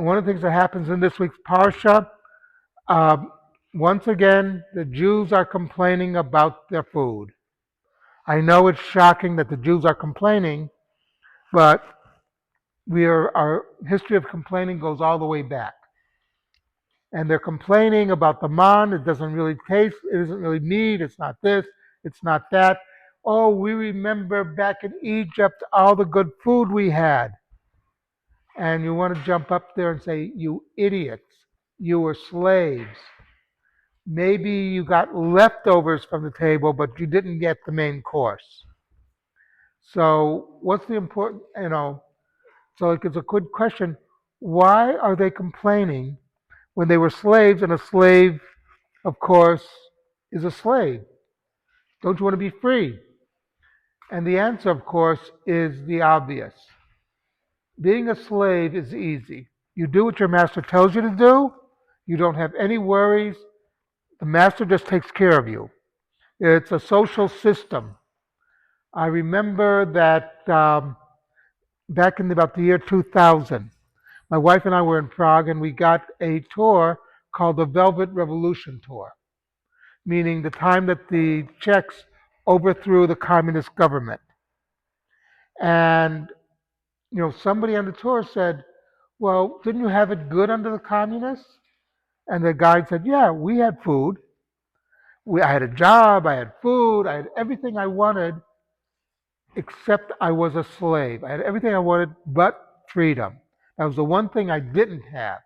one of the things that happens in this week's Parsha, um, once again, the Jews are complaining about their food. I know it's shocking that the Jews are complaining, but our history of complaining goes all the way back. And they're complaining about the man. It doesn't really taste, it isn't really meat, it's not this, it's not that. Oh, we remember back in Egypt all the good food we had. And you want to jump up there and say, you idiots, you were slaves. Maybe you got leftovers from the table, but you didn't get the main course. So, what's the important, so it's a good question. Why are they complaining when they were slaves? And a slave, of course, is a slave. Don't you want to be free? And the answer, of course, is the obvious. Being a slave is easy. You do what your master tells you to do. You don't have any worries. The master just takes care of you. It's a social system. I remember that back in about the year 2000, my wife and I were in Prague and we got a tour called the Velvet Revolution Tour, meaning the time that the Czechs overthrew the communist government. And somebody on the tour said, "Well, didn't you have it good under the communists?" And the guide said, "Yeah, we had food. I had a job, I had food, I had everything I wanted, except I was a slave. I had everything I wanted but freedom. That was the one thing I didn't have."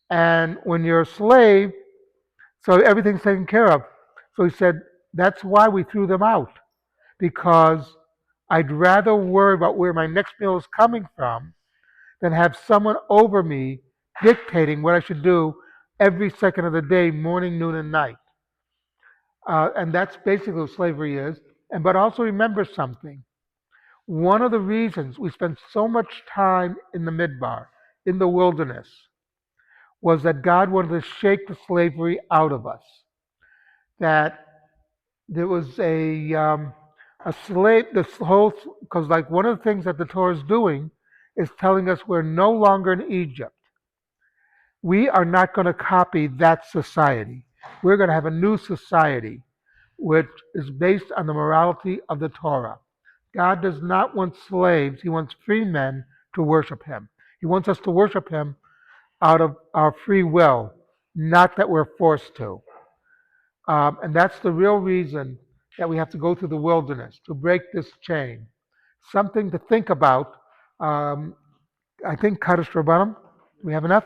And when you're a slave, so everything's taken care of. So he said, that's why we threw them out, because I'd rather worry about where my next meal is coming from than have someone over me dictating what I should do every second of the day, morning, noon, and night. And that's basically what slavery is. But also remember something. One of the reasons we spent so much time in the midbar, in the wilderness, was that God wanted to shake the slavery out of us. That there was a slave, this whole, because like one of the things that the Torah is doing is telling us we're no longer in Egypt. We are not going to copy that society. We're going to have a new society which is based on the morality of the Torah. God does not want slaves, He wants free men to worship Him. He wants us to worship Him out of our free will, not that we're forced to. And that's the real reason that we have to go through the wilderness to break this chain. Something to think about. Um, I think Kaddish Rabbanim. Do we have enough?